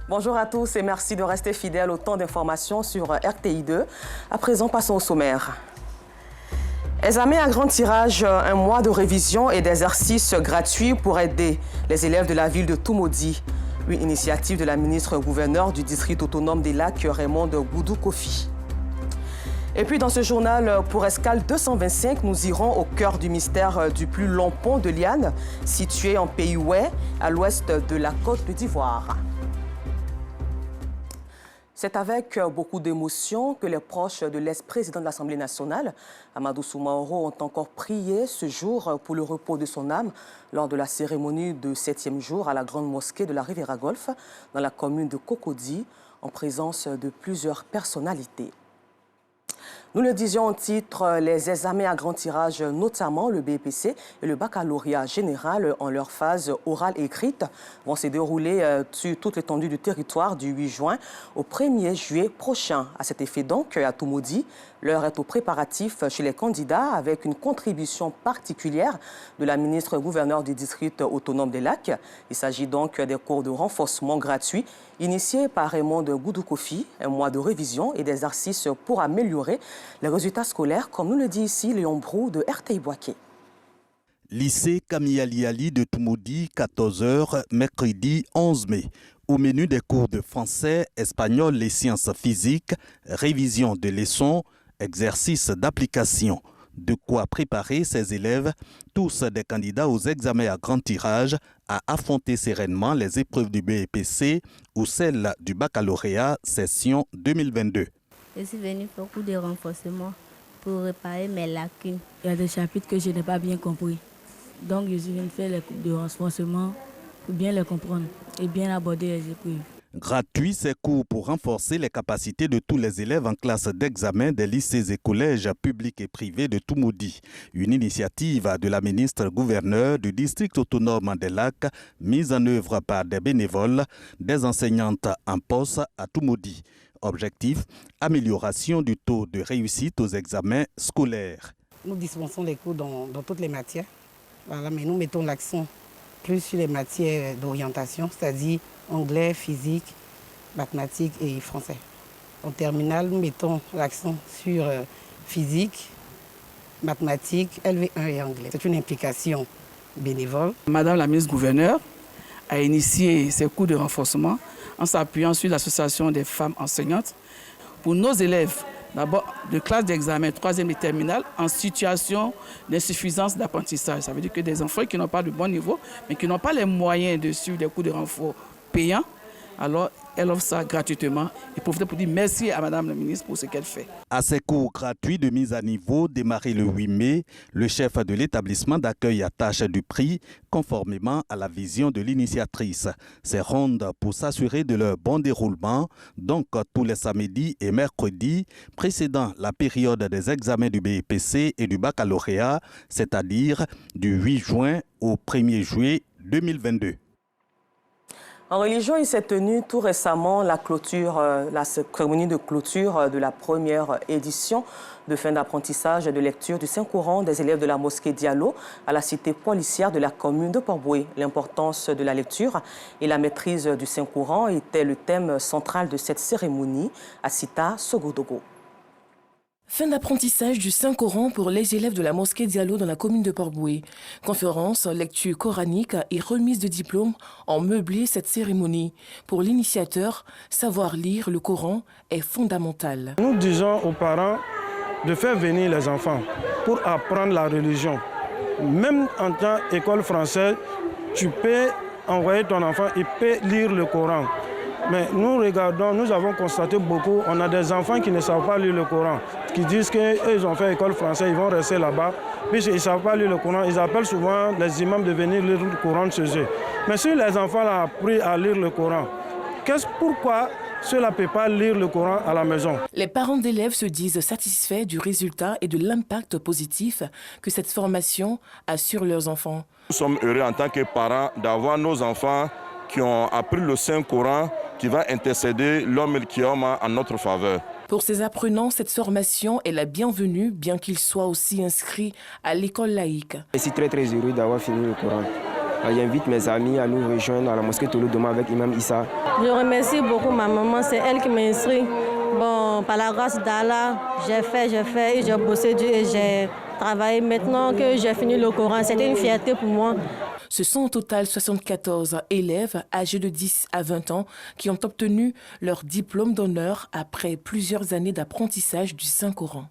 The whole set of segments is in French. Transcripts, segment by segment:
Bonjour à tous et merci de rester fidèles au temps d'information sur RTI2. À présent, passons au sommaire. Examen à grand tirage, un mois de révision et d'exercices gratuits pour aider les élèves de la ville de Toumoudi. Une initiative de la ministre-gouverneure du district autonome des Lacs, Raymond Goudou Kofi. Et puis dans ce journal, pour Escale 225, nous irons au cœur du mystère du plus long pont de Liane, situé en Pays Ouai, à l'ouest de la Côte d'Ivoire. C'est avec beaucoup d'émotion que les proches de l'ex-président de l'Assemblée nationale, Amadou Soumaoro, ont encore prié ce jour pour le repos de son âme lors de la cérémonie de 7e jour à la grande mosquée de la Riviera Golf, dans la commune de Cocody, en présence de plusieurs personnalités. Nous le disions en titre, les examens à grand tirage, notamment le BEPC et le baccalauréat général en leur phase orale et écrite, vont se dérouler sur toute l'étendue du territoire du 8 juin au 1er juillet prochain. À cet effet donc, à Toumoudi, l'heure est aux préparatifs chez les candidats avec une contribution particulière de la ministre-gouverneure du district autonome des Lacs. Il s'agit donc des cours de renforcement gratuits initiés par Raymond Goudou Kofi, un mois de révision et d'exercices pour améliorer les résultats scolaires, comme nous le dit ici Léon Brou de RTI Boaké. Lycée Camille Ali de Toumoudi, 14h, mercredi 11 mai. Au menu des cours de français, espagnol et sciences physiques, révision de leçons, exercices d'application. De quoi préparer ces élèves, tous des candidats aux examens à grand tirage, à affronter sereinement les épreuves du BEPC ou celles du baccalauréat session 2022. Je suis venue faire cours de renforcement pour réparer mes lacunes. Il y a des chapitres que je n'ai pas bien compris. Donc je suis venue faire les cours de renforcement pour bien les comprendre et bien aborder les épreuves. Gratuit, ces cours pour renforcer les capacités de tous les élèves en classe d'examen des lycées et collèges publics et privés de Toumoudi. Une initiative de la ministre-gouverneure du district autonome des Lacs, mise en œuvre par des bénévoles, des enseignantes en poste à Toumoudi. Objectif, amélioration du taux de réussite aux examens scolaires. Nous dispensons les cours dans toutes les matières, voilà, mais nous mettons l'accent plus sur les matières d'orientation, c'est-à-dire anglais, physique, mathématiques et français. En terminale, nous mettons l'accent sur physique, mathématiques, LV1 et anglais. C'est une implication bénévole. Madame la ministre-gouverneure a initié ces cours de renforcement en s'appuyant sur l'association des femmes enseignantes pour nos élèves, d'abord de classe d'examen 3e et terminale, en situation d'insuffisance d'apprentissage. Ça veut dire que des enfants qui n'ont pas de bon niveau, mais qui n'ont pas les moyens de suivre des cours de renfort payants, alors elle offre ça gratuitement et profite pour dire merci à Madame la ministre pour ce qu'elle fait. À ces cours gratuits de mise à niveau démarrés le 8 mai, le chef de l'établissement d'accueil attache du prix conformément à la vision de l'initiatrice. Ces rondes pour s'assurer de leur bon déroulement, donc tous les samedis et mercredis, précédant la période des examens du BEPC et du baccalauréat, c'est-à-dire du 8 juin au 1er juillet 2022. En religion, il s'est tenu tout récemment la cérémonie de clôture de la première édition de fin d'apprentissage de lecture du Saint-Coran des élèves de la mosquée Diallo à la cité policière de la commune de Port-Boué. L'importance de la lecture et la maîtrise du Saint-Coran était le thème central de cette cérémonie à Sita Sogodogo. Fin d'apprentissage du Saint-Coran pour les élèves de la mosquée Diallo dans la commune de Port-Boué. Conférence, lecture coranique et remise de diplômes ont meublé cette cérémonie. Pour l'initiateur, savoir lire le Coran est fondamental. Nous disons aux parents de faire venir les enfants pour apprendre la religion. Même en tant qu'école française, tu peux envoyer ton enfant, il peut lire le Coran. Mais nous regardons, nous avons constaté beaucoup, on a des enfants qui ne savent pas lire le Coran, qui disent qu'ils ont fait école française, ils vont rester là-bas. Puisqu'ils ne savent pas lire le Coran, ils appellent souvent les imams de venir lire le Coran chez eux. Mais si les enfants ont appris à lire le Coran, pourquoi cela ne peut pas lire le Coran à la maison? Les parents d'élèves se disent satisfaits du résultat et de l'impact positif que cette formation a sur leurs enfants. Nous sommes heureux en tant que parents d'avoir nos enfants qui ont appris le Saint-Coran, qui va intercéder l'homme et le Kiyom en notre faveur. Pour ces apprenants, cette formation est la bienvenue, bien qu'ils soient aussi inscrits à l'école laïque. Je suis très heureux d'avoir fini le Coran. J'invite mes amis à nous rejoindre à la mosquée Tolodoma avec Imam Issa. Je remercie beaucoup ma maman, c'est elle qui m'a instruit. Bon, par la grâce d'Allah, j'ai fait, et j'ai bossé dur et j'ai travaillé. Maintenant que j'ai fini le Coran, c'était une fierté pour moi. Ce sont au total 74 élèves âgés de 10 à 20 ans qui ont obtenu leur diplôme d'honneur après plusieurs années d'apprentissage du Saint-Coran.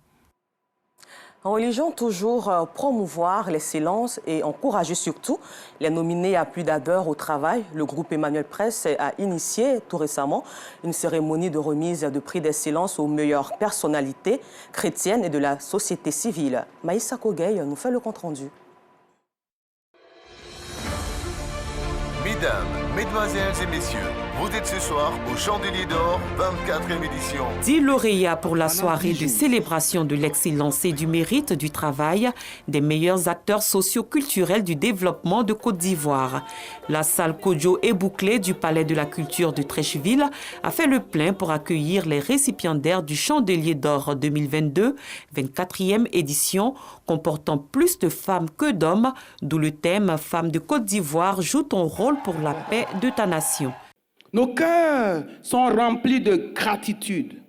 En religion, toujours promouvoir l'excellence et encourager surtout les nominés à plus d'ardeur au travail. Le groupe Emmanuel Presse a initié tout récemment une cérémonie de remise de prix d'excellence aux meilleures personnalités chrétiennes et de la société civile. Maïssa Kogay nous fait le compte-rendu. Mesdames, Mesdemoiselles et Messieurs, vous êtes ce soir au Chandelier d'Or, 24e édition. 10 lauréats pour la soirée de célébration de l'excellence et du mérite du travail des meilleurs acteurs socio-culturels du développement de Côte d'Ivoire. La salle Kodjo et bouclée du Palais de la Culture de Treichville a fait le plein pour accueillir les récipiendaires du Chandelier d'Or 2022, 24e édition, comportant plus de femmes que d'hommes, d'où le thème « Femmes de Côte d'Ivoire, joue ton rôle pour la paix de ta nation ». Nos cœurs sont remplis de gratitude.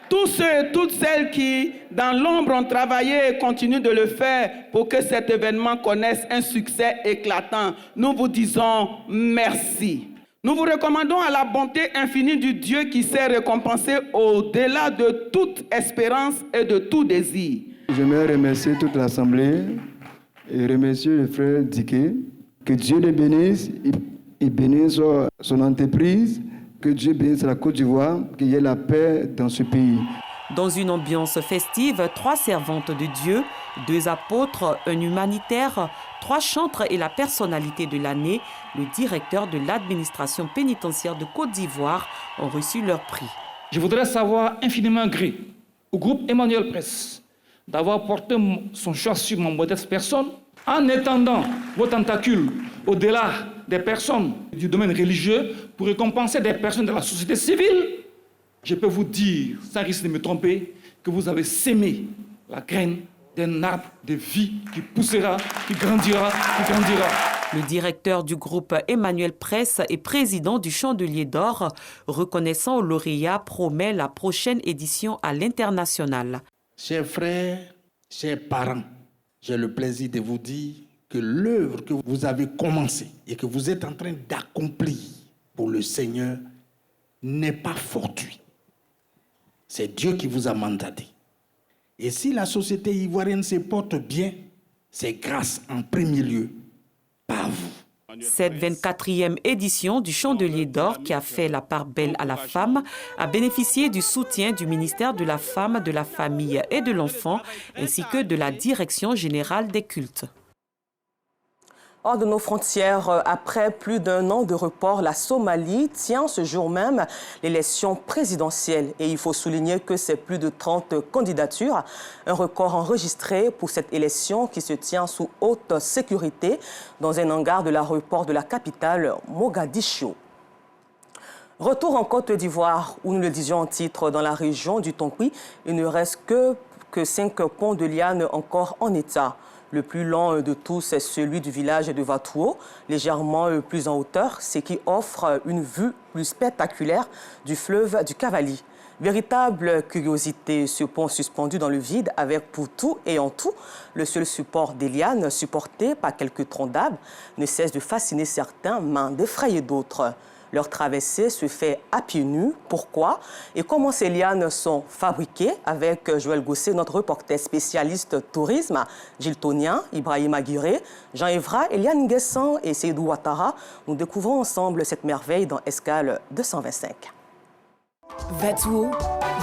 Tous ceux et toutes celles qui, dans l'ombre, ont travaillé et continuent de le faire pour que cet événement connaisse un succès éclatant, nous vous disons merci. Nous vous recommandons à la bonté infinie du Dieu qui sait récompenser au-delà de toute espérance et de tout désir. J'aimerais remercier toute l'Assemblée et remercier le frère Diké. Que Dieu les bénisse et bénisse son entreprise. Que Dieu bénisse la Côte d'Ivoire, qu'il y ait la paix dans ce pays. Dans une ambiance festive, 3 servantes de Dieu, 2 apôtres, un humanitaire, 3 chantres et la personnalité de l'année, le directeur de l'administration pénitentiaire de Côte d'Ivoire, ont reçu leur prix. Je voudrais savoir infiniment gré au groupe Emmanuel Presse d'avoir porté son choix sur ma modeste personne en étendant vos tentacules au-delà des personnes du domaine religieux pour récompenser des personnes de la société civile. Je peux vous dire, sans risque de me tromper, que vous avez sémé la graine d'un arbre de vie qui poussera, qui grandira, qui grandira. Le directeur du groupe Emmanuel Presse et président du Chandelier d'Or, reconnaissant aux lauréats, promet la prochaine édition à l'international. Chers frères, chers parents, j'ai le plaisir de vous dire que l'œuvre que vous avez commencée et que vous êtes en train d'accomplir pour le Seigneur n'est pas fortuite. C'est Dieu qui vous a mandaté. Et si la société ivoirienne se porte bien, c'est grâce en premier lieu par vous. Cette 24e édition du Chandelier d'Or, qui a fait la part belle à la femme, a bénéficié du soutien du ministère de la Femme, de la Famille et de l'Enfant, ainsi que de la Direction générale des cultes. Hors de nos frontières, après plus d'1 an de report, la Somalie tient ce jour même l'élection présidentielle. Et il faut souligner que c'est plus de 30 candidatures, un record enregistré pour cette élection qui se tient sous haute sécurité dans un hangar de l'aéroport de la capitale, Mogadiscio. Retour en Côte d'Ivoire, où nous le disions en titre, dans la région du Tonkoui, il ne reste que 5 ponts de lianes encore en état. Le plus long de tous est celui du village de Vatouo, légèrement plus en hauteur, ce qui offre une vue plus spectaculaire du fleuve du Cavali. Véritable curiosité, ce pont suspendu dans le vide avec pour tout et en tout le seul support des lianes supporté par quelques troncs d'arbres ne cesse de fasciner certains, mais d'effrayer d'autres. Leur traversée se fait à pieds nus. Pourquoi et comment ces lianes sont fabriquées? Avec Joël Gosset, notre reporter spécialiste tourisme, Gilles Tonien, Ibrahim Aguirre, Jean Evra, Eliane Nguessan et Seydou Ouattara. Nous découvrons ensemble cette merveille dans Escale 225. Vatouo,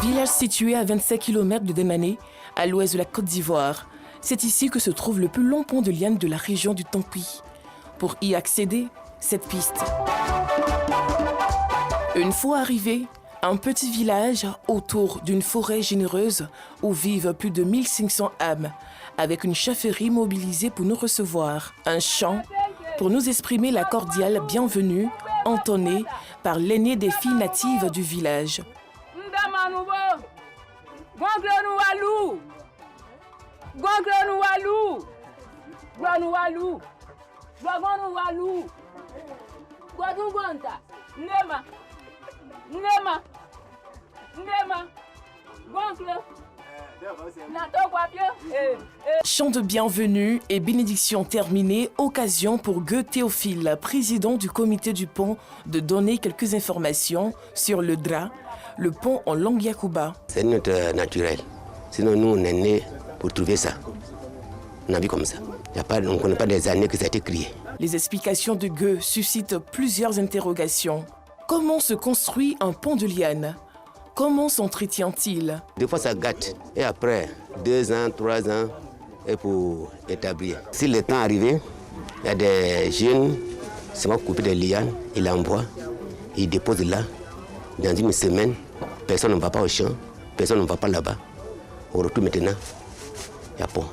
village situé à 27 km de Demané, à l'ouest de la Côte d'Ivoire. C'est ici que se trouve le plus long pont de lianes de la région du Tonkoui. Pour y accéder, cette piste. Une fois arrivé, un petit village autour d'une forêt généreuse où vivent plus de 1500 âmes, avec une chefferie mobilisée pour nous recevoir. Un chant pour nous exprimer la cordiale bienvenue entonnée par l'aînée des filles natives du village. Chant de bienvenue et bénédiction terminée, occasion pour Gueux Théophile, président du comité du pont, de donner quelques informations sur le DRA, le pont en langue Yakuba. C'est notre naturel. Sinon, nous, on est nés pour trouver ça. On a vu comme ça. On ne connaît pas des années que ça a été créé. Les explications de Gueux suscitent plusieurs interrogations. Comment se construit un pont de liane? Comment s'entretient-il? Des fois, ça gâte. Et après, 2 ans, 3 ans, et pour établir. Si le temps arrivé, il y a des jeunes qui vont couper des lianes, ils l'envoient, ils déposent là. Dans une semaine, personne ne va pas au champ, personne ne va pas là-bas. Au retour maintenant, il y a pont.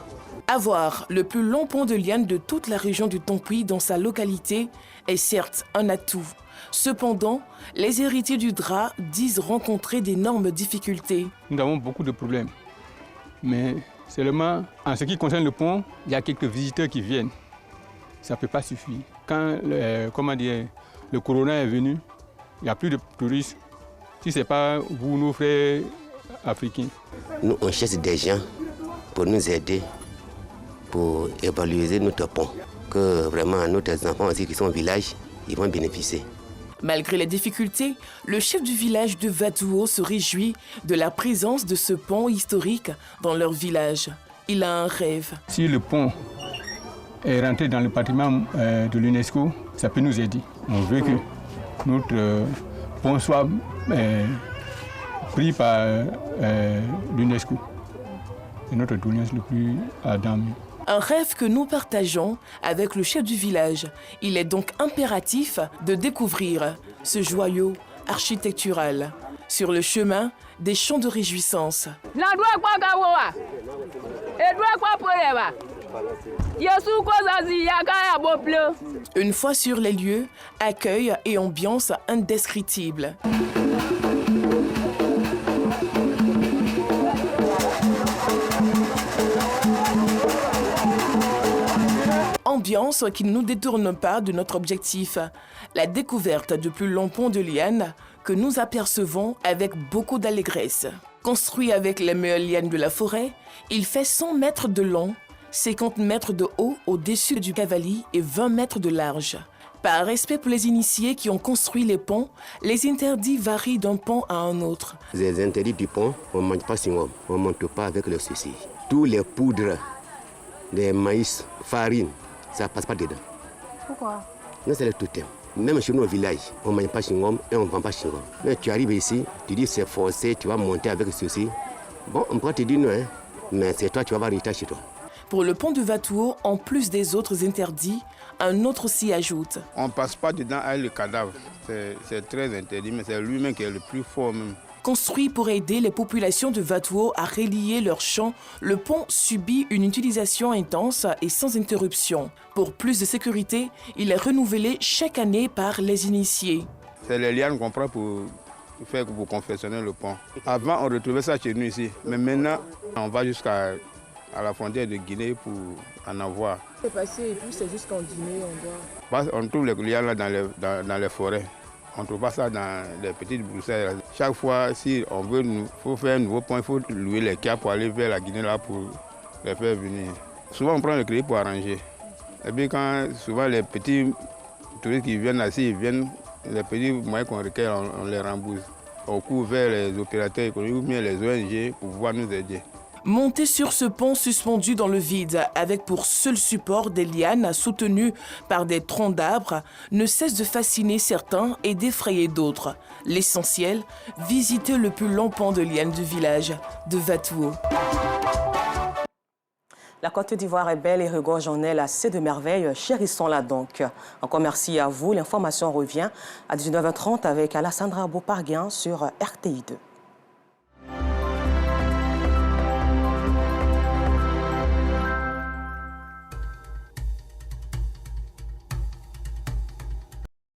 Avoir le plus long pont de liane de toute la région du Tonkouy dans sa localité est certes un atout. Cependant, les héritiers du DRA disent rencontrer d'énormes difficultés. Nous avons beaucoup de problèmes. Mais seulement, en ce qui concerne le pont, il y a quelques visiteurs qui viennent. Ça ne peut pas suffire. Quand le corona est venu, il n'y a plus de touristes. Si ce n'est pas vous, nos frères africains. Nous, on cherche des gens pour nous aider, pour évaluer notre pont. Que vraiment, nos enfants aussi qui sont au village, ils vont bénéficier. Malgré les difficultés, le chef du village de Vatouo se réjouit de la présence de ce pont historique dans leur village. Il a un rêve. Si le pont est rentré dans le patrimoine de l'UNESCO, ça peut nous aider. On veut que notre pont soit pris par l'UNESCO. C'est notre doléance le plus ardent. Un rêve que nous partageons avec le chef du village. Il est donc impératif de découvrir ce joyau architectural. Sur le chemin, des chants de réjouissance. Une fois sur les lieux, accueil et ambiance indescriptibles. Ambiance qui ne nous détourne pas de notre objectif, la découverte du plus long pont de liane que nous apercevons avec beaucoup d'allégresse. Construit avec les meilleures lianes de la forêt, il fait 100 mètres de long, 50 mètres de haut au-dessus du cavalier et 20 mètres de large. Par respect pour les initiés qui ont construit les ponts, les interdits varient d'un pont à un autre. Les interdits du pont, on ne mange pas sur on ne monte pas avec le souci. Tous les poudres, les maïs, farine, ça ne passe pas dedans. Pourquoi? Non, c'est le totem. Même chez nous au village, on ne mange pas chewing-gum et on ne vend pas chewing-gum. Mais tu arrives ici, tu dis c'est forcé, tu vas monter avec ceci. Bon, on peut te dire non, hein, mais c'est toi, tu vas avoir résultat chez toi. Pour le pont de Vatouo, en plus des autres interdits, un autre s'y ajoute. On ne passe pas dedans avec le cadavre. C'est très interdit, mais c'est lui-même qui est le plus fort même. Construit pour aider les populations de Vatouo à relier leurs champs, le pont subit une utilisation intense et sans interruption. Pour plus de sécurité, il est renouvelé chaque année par les initiés. C'est les lianes qu'on prend pour confectionner le pont. Avant, on retrouvait ça chez nous ici. Mais maintenant, on va jusqu'à la frontière de Guinée pour en avoir. C'est passé et puis c'est jusqu'en Guinée, on doit... On trouve les lianes là dans les forêts. On ne trouve pas ça dans les petites broussailles. Chaque fois, si on veut, faut faire un nouveau pont, il faut louer les câbles pour aller vers la Guinée là pour les faire venir. Souvent, on prend le crédit pour arranger. Et puis quand souvent les petits touristes qui viennent ici, ils viennent, les petits moyens qu'on requiert, on les rembourse. On court vers les opérateurs économiques ou bien les ONG pour pouvoir nous aider. Monter sur ce pont suspendu dans le vide, avec pour seul support des lianes soutenues par des troncs d'arbres, ne cesse de fasciner certains et d'effrayer d'autres. L'essentiel, visiter le plus long pont de lianes du village de Vatouo. La Côte d'Ivoire est belle et regorge en elle assez de merveilles. Chérissons-la donc. Encore merci à vous. L'information revient à 19h30 avec Alessandra Beauparguin sur RTI2.